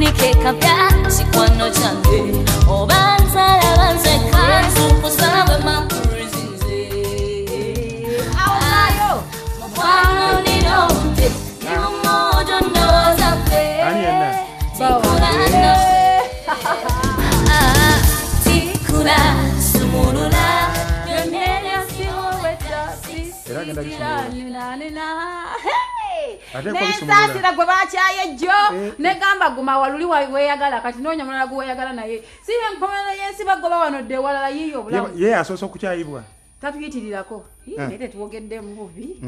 Munike kapya sikwano change obanza labanze kanzu kusaba mampuzinze awayo mwana ninote nimojo ndoza pe tikuna sumurula yonela siweta Nesasira gwe bakyaye jjo negamba guma waluli weyagala kati nonya mulala gwe weyagala naye sibe nkomera yensi bagoba wano de walala yiyo bulamu ye asoso kukyayibwa tatuyitirirako nete tuwogedde mubi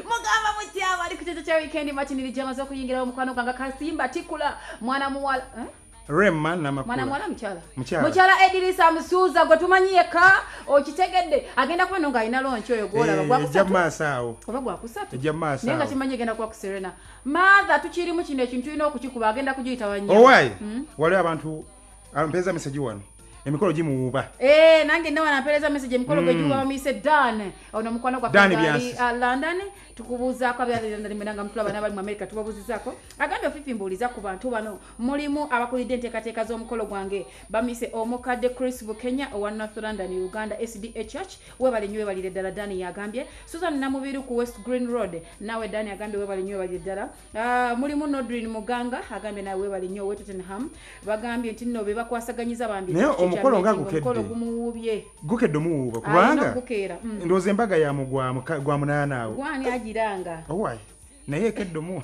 mugamba mutya bali ku kyeto kya weekend matiniri jamaze okuyingira omukwano ganga Kasimba Tikula mwana muwala Rema na makula mwana mwala mchala Edrisa Musuza gwe tumanyiye ka okitegedde agenda kuba nonga ina loncho oyo gola bagwakusatu jamaa sawo oba gwakusatu jamaa sawo nenga kimanye genda kwa kuserena mother tukiri mu kino ekintu ino okukikuba agenda kujiyita wanya owai wale abantu ampeza message wano emikolo gimuuba nange nawe napeleza message emikolo gwe gimuuba mise Dan ono mukwano kwa Kagari London tukubuza kwa byali mwenanga mtula bana bali mu America tubabuzizako agambye ofifimbuliza ku bantu bano mulimu abakulidde enteekateeka z'omukolo gwange bamise omukadde Chris Bukenya owa North London Uganda SDA Church webali nywe balire ddala Dani yagambye Susan Namubiru ku West Green Road nawe Dani yagambye webali nywe balire ddala mulimu Nodrin Muganga agambye nawe webali nywe we Tottenham bagambye nti nno be bakwasaganyiza bambi omukolo nga gukedde muwuuba kubanga ndowooza embaga ya gwa munaanaawo gwani agiranga owai naye ekeddomu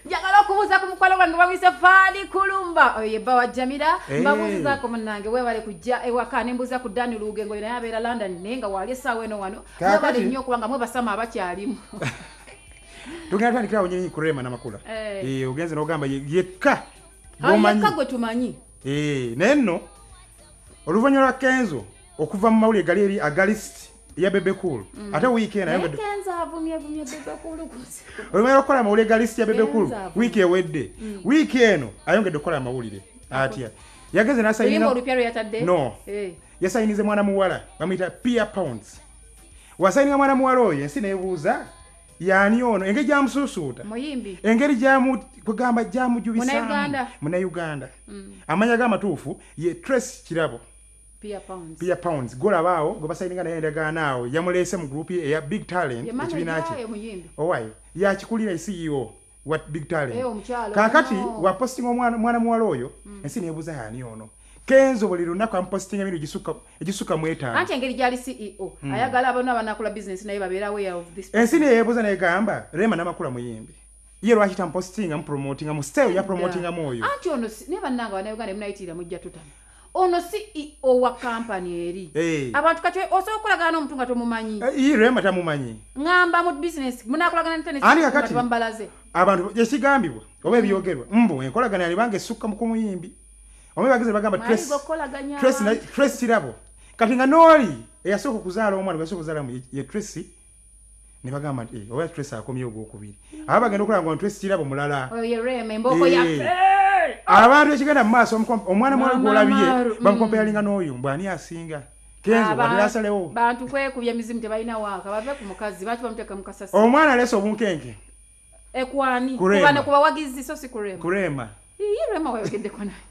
njagala okubuuza ku mukwano gwange bamwise Fadi Kulumba oyo yebba wa Jamira mbabuuzizaako munnange webale kujja ewaka nembuuza ku Dani Lugengo naye abeera London naye nga wali essaawa eno wano webale nnyo okubanga mwe basama abakyalimu tugenda tandikirawo nyenyi ku Rema n'amakula ogenze n'ogamba yekka gwe tumanyi naye nno oluvannyuma lwa Kenzo okuva mu mawulire gali eri agalist ya Bebe Cool ate weekend ayo Kenzo avumye Bebe Cool kusi oluvannyuma lw'okukola amawulire galist ya Bebe Cool wiiki ewedde wiiki eno ayongedde okukola amawulire atya yageze n'asayinga no yasayinize mwana muwala bamuyita Pia Pounds wasayinga mwana muwala oyo ensi neebuuza yani ono engeri gyamusuusuuta muyimbi engeri kugamba gyamujubisa muna Uganda amanya g'amatuufu ye Trace Kirabo Pia Pounds golabaawo gwe basayininga naye endagaanaawo yamuleese mu group eya Big Talent ekibiina kye owayo yakikulira CEO wa Big Talent kakati wapostinga omwana muwala oyo ensi neebuuza yani ono Kenzo buli lunaku ampostinga ebintu egisuka mu 5 anti engeri gyali CEO ayagala abana abanakola business naye babeera aware of this ensi neebuuza negamba Rema n'amakula muyimbi ye lwaki tampostinga mupromotinga mu style ya promotinga moyo anti ono ne bannanga bana Uganda mnayitira mujja tutana ono CEO wa company eri abantu kati osokolagana n'omuntu nga tomumanyi Rema tamumanyi ngamba mu business munakolagana n'internet bambalaze abantu ekigambibwa oba ebyogerwa enkolagana yali bange esukka mu kumuyimbi omwe bageze bagamba Trace Kirabo kati nga noli eyasooka okuzaala omwana yasooka okuzaala ye Trace ne bagamba nti oba Trace akomye ogwokubiri aba bagenda okulanga nti Trace Kirabo mulala oyo Rema emboko ya abantu ekigenda mu maaso omwana mwala gwolabye bamukompeyalinga n'oyo mbwani asinga Kenzo wadiraasalewo bantu kwekubya emizimu tebalina waaka bave ku mukazi baki bamuteeka mu kasasi omwana aleese obunkenke ekwani kubane kubawagizi so si Rema Rema wayogeddeko naye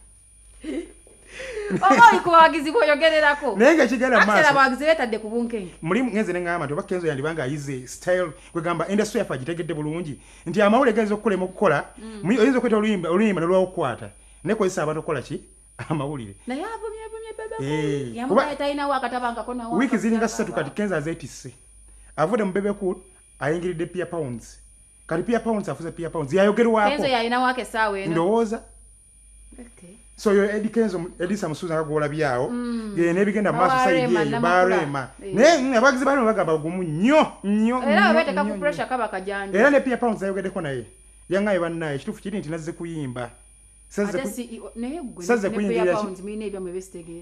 oba kubawagizi boyogererako naye ekigenda mu maaso asera abawagizi betadde ku bunkenke mulimu ngenze ne ngamba nti oba Kenzo yandibanga ayize style kwegamba industry yafa gitegedde bulungi nti amawulire genza okukolema okukola oyinza okweta oluyimba nolwakukwata nekozesa abantu okukola ki amawulire naye avumye Bebe yamubaye talina wakatabangako nawa wiiki ziringa 3 kati Kenzo azeetisse avudde mu Bebe Cool ayingiridde Pia Pounds kati Pia Pounds afuze Pia Pounds yayogerwako Kenzo yalina wake saawa eno ndowooza so yo Kenzo Edisa Musuza akagolabyawo nebigenda mu maaso sayidi eyo barema naye abagizi bano bagamba gumu nnyo era beteka ku pressure kaba kajanja era ne Pia Pounds ayogeddeko naye yangaye bannaye ekituufu kiri nti nazze kuyimba saze kuyingira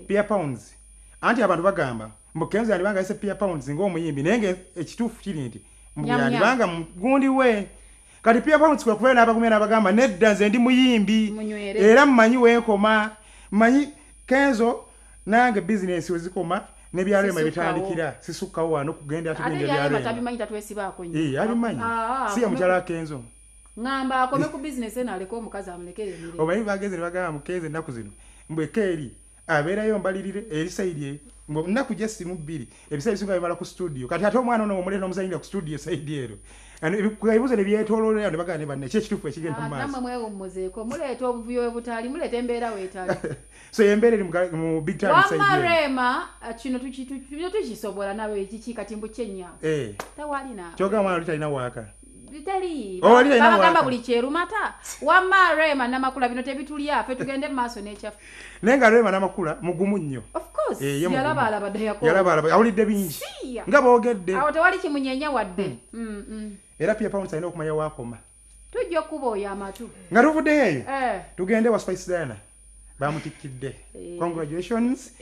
Pia Pounds anti abantu bagamba mbu Kenzo yalibanga ese Pia Pounds ng'omuyimbi naye ekituufu kiri nti mbu yalibanga mugundi we kati Pia Pounds kwa kubeera n'abagumya n'abagamba nedda nze ndi muyimbi era mmanyi wenkoma mmanyi Kenzo nange business wezikoma nebyalema bitandikira sisukkawo wano kugenda atugenda byalema tabimanyi tatwesibaako abimanyi si ya mukyala Kenzo ngamba akome ku business ena aleko omukazi amulekere emire omanyi bageze bagamba mukeze ennaku zino mbwekeri abeerayo mbalirire erisaidi nnaku gye simu bbiri ebiseera bisinga bimala ku studio kati ate omwana ono omuleta n'omuzanyira ku studio saidi ero ebibuzo ne byetooloolera ne bagamba ne banne ekituufu ekigenda mu maaso namwe mwewummuzeeko muleeta obuvuyo butaali muleeta embeera weetaali so embeera eri mu big time saidi wamarema kino tukisobola nawe ekiki kati mbu kyennyaawo tewali naawe kyogamba mwana oli talina waaka bitali bagamba buli kyerumata wamma rema namakula bino tebitulya ffe tugende mu maaso n'ekyafu naye nga rema namakula mugumu nnyo of course yalabalaba ddayako awulidde bingi nga boogedde awo tewali kimunyenya wadde era Pia Pounds alina okumanya waakoma tujja okuba oyo amatu nga tuvuddeyo eyo tugende wa Spice Diana bamutikidde congratulations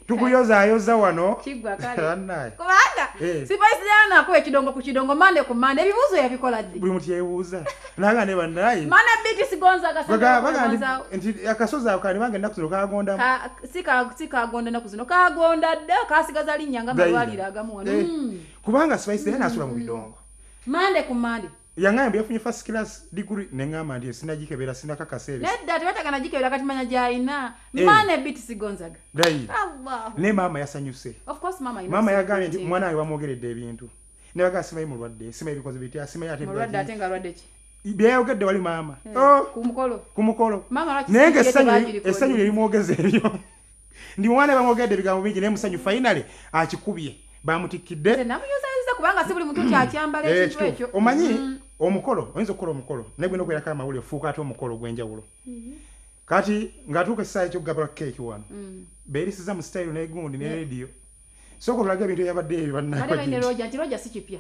tukuyozaayoza wano kigwa kale kubanga Spice Diana ako ekidongo ku kidongo mande ku mande ebibuuzo yabikola ddi buli muti yebuuza naga ne bannaye mana biti sigonza gasanga nti akasozi ako kani bange naku zino kagonda sikagonda naku zino kagonda dda kasigaza linnya nga malwalira agamu wano kubanga Spice Diana asula mu bidongo mande ku mande yangambe yafunye first class degree nengamba ndi sinagikebera sinakaka service nedda tebatakana gikebera kati manya jaina mane biti sigonzaga dai ne mama yasanyuse of course mama yagambye ndi mwana we bamugeredde ebintu ne baga simayi mulwadde simayi bikoze biti asimayi ate mulwadde atenga lwadde ki byayogedde wali mama kumukolo mama nenge essanyu erimwogeza ebyo ndi mwana bamwogedde ebigambo bingi naye musanyu finally akikubye bamutikidde namuyozaliza kubanga si buli muntu kyakyambala ekintu ekyo omanyi omukolo oyinza okukola omukolo naye gwina okwerako amawulire fuuka ate omukolo ogw'enjawulo kati ng'atuuka ekisaa ekyokugabula keeki wano beerisiza mu sitayiro n'egundi ne rediyo sooka otulaga ebintu ebyabadde ebyo bannaakola nti roja si kipya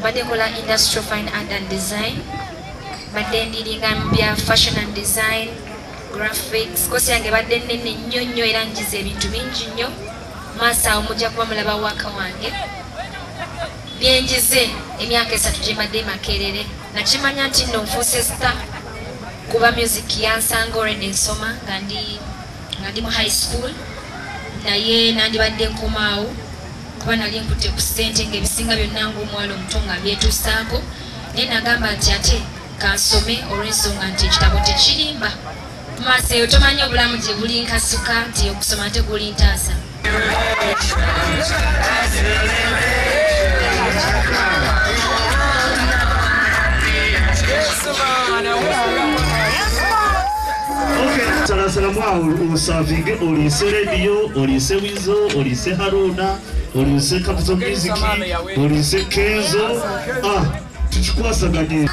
badde kola industrial fine art and design badde ndiringa mbya fashion and design graphics kosi yange badde nene nnyo era njize ebintu bingi nnyo maaso awo mujja kuba mulaba waka wange byenjize emyaka 3 gye mbadde makerere nakimanya nti nno nfuuse star kuba music yansanga already nsoma nga ndi mu high school naye nandibadde nkomaawo kuba nali nkutte ku ssente ng'ebisinga byonna ng'omuwala omuto nga byetuusaako naye nagamba nti ate kansome olw'ensonga nti ekitabo tekirimba mu maaso eyo tomanyi obulamu gye buli nkasuka nti okusoma teguli ntaasa Salasalamu awo osavinge olise radio, olise Wizo, olise Haruna, olise Capital Music, olise Kenzo. Tukikwasaganye.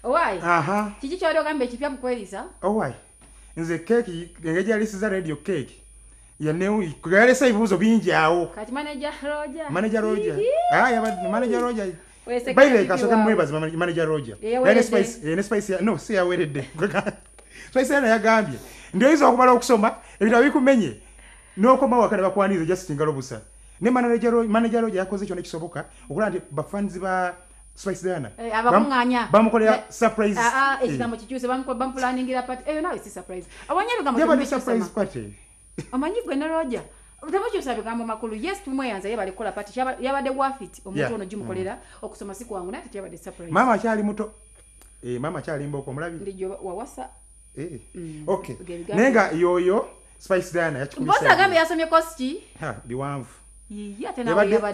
Owai. Kiki kyali ogamba ekipya mu kweriisa? Owai. Nze keeki engeri yalisiza radio cake. Yaneu kuyalesa ebibuuzo bingi awo. Kati manager Roger. Manager Roger. Yabadde manager Roger. By the way, kasoke mwebazi manager Roger. Spice no, si yaweredde. Spice yana yagambye. Ndio hizo okumala okusoma, ebitabo bikumenye. N'okoma wakane bakwanize just ngalo busa. Ne manager Roger yakoze ekyo nekisoboka okulaba nti bafanzi ba Spice Diana. Abakunganya. Bamukolera surprise. Ekigambo kikyuse bampulaningira party. Nawe si surprise. Abanyabi gambo yabadde surprise party. Amanyi gwe ne Roger. Utamukyusa bigambo makulu. Yes tumweyanza yabali kola party. Yabadde wafit omuntu ono gimukolera okusoma siku wangu nati yabadde surprise. Mama akyali muto. Mama akyali mboko mulabi. Ndijo wawasa. Okay. Nenga yoyo Spice Diana yakikumbisa. Bosa agambe yasomye kosti. Biwanvu.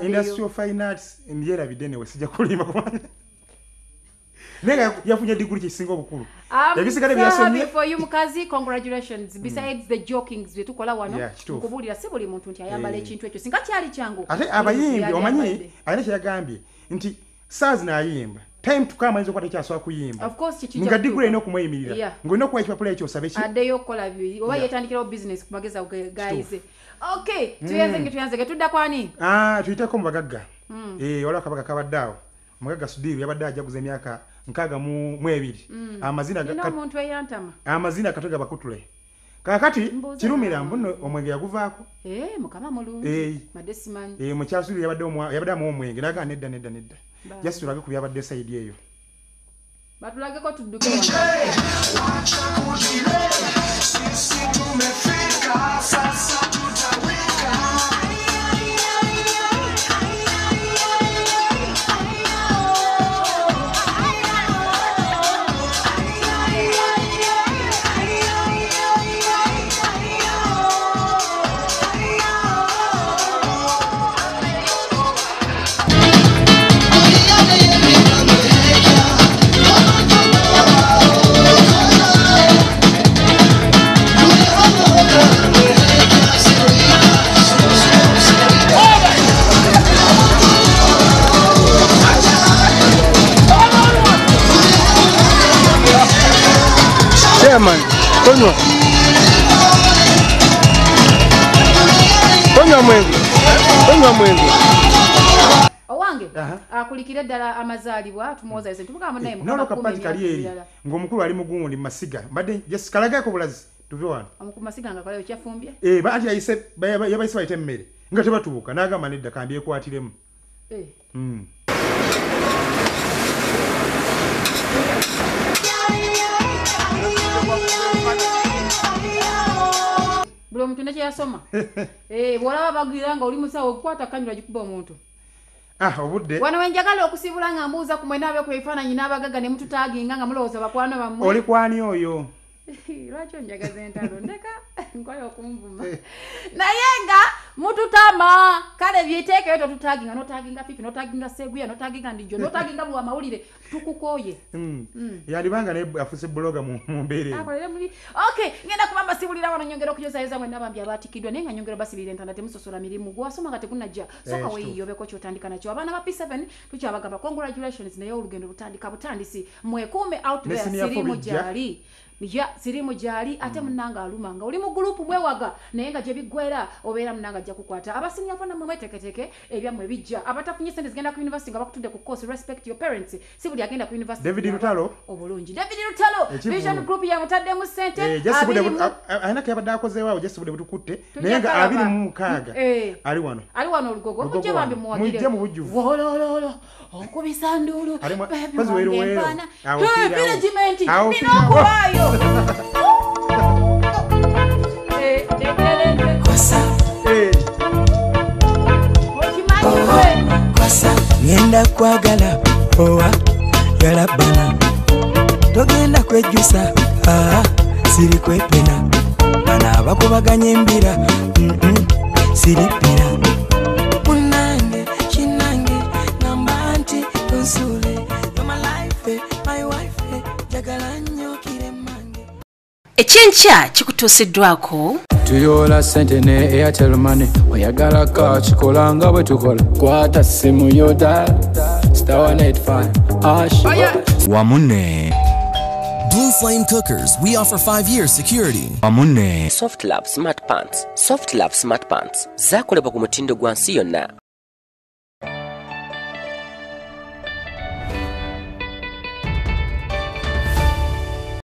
industrial fine arts mbyera bidene we sijja kulima kumanya nega yafunye degree kisinga obukulu yabisigale byasomye for you mukazi congratulations besides the jokings bye tukola wano nkubulira si buli muntu nti ayambala ekintu ekyo singa kyali kyangu ate abayimbi omanyi ayina kyagambye nti saz na ayimba time tukamanyiza kwate kyaswa kuyimba of course kichija nga degree ino kumweyimirira ngolino kwa ekipapula ekyo osabe ki ade yokola byo oba yetandikira business kumageza guys okay tuyanze tudda kwani tuyiteko mu bagagga wala kabaga kabaddawo mugagga Sudiru yabadde ajaguza emyaka nkaga mu 2 amazina muntu eyantama amazina katoga bakutule kakati kirumira mbuno omwenge yaguvaako mukama mulungi madesimanyi mukyasuli yabadde mu omwenge naga nedda just tulage ku byabadde side eyo batulage ko tudduke sisi tumefika sasa tutawika man Konywa mwengu owange akulikira ddala amazaalibwa tumuwoza ese tubugamba naye mukama kapati kalieri ng'omukulu ali mugundi masiga mbadde just kalagako bulazi tuve wano omukulu masiga nga kalayo kyafumbye baati yayise yabayise bayite emmere nga tebatuuka n'agamba nedda kambi ekwatiremu buli omuntu ne kyeyasoma bw'olaba bagwira nga oli musawo okukwata kanyula gikuba omuntu obudde wano wenjagala okusibula nga mbuuza ku mwena abe ku ebifaananyi n'abagagga ne mututaaginga nga mulowooza bakwano bammwe oli kwani oyo lwaki onjagaza entalo ndeka nkola okunvuma naye nga mututama kale byiteekeyo totutaginga notaginga pipi notaginga seguya notaginga ndijo notaginga bwa mawulire tukukoye yalibanga naye afuse bloga mu mbeere okay ngenda kubamba sibulira wano nyongera okujozayeza mwe nabambya abatikidwa naye nga nyongera basi bire ntanda temusosola mirimu gwasoma nga tekunajja soka weyiyobeko kyotandika nakyo abaana ba P7 tukyabagamba congratulations naye olugendo lutandika butandisi mwekuume out there sirimu jali sirimu jali ate munanga alumanga oli mu group mwewaga naye nga gye biggwera obeera munanga ajja kukwata abasinga fana mwe mweteketeke ebyammwe bijja abatafunye sente zigenda ku university nga bakutudde ku course respect your parents si buli agenda ku university David Lutalo obulungi David Lutalo vision group ya mutadde mu sente ayina kyabadde akozeewo just bude butukutte naye nga 26 ali wano olugogo mujje bambi muwagire mujje mu bujjuvu wolololo okubisa ndulu bazi weero regiment ninokubayo ngenda kwagala owa yalabana togenda kwejjusa siri kwepena bana abakubaganya embira siripira munange kinange ngamba nti tonsule you're my life my wife jagala nnyo kiremange ekyenkya kikutuusiddwako tuyola sente ne Airtel Money oyagala ka kikola nga bwe tukola kwata simu yoda *185# wamune Blue Flame Cookers, we offer 5-year security. Amune. Soft Love Smart Pants. Soft Love Smart Pants. Zakolebwa ku mutindo gwa nsi yonna.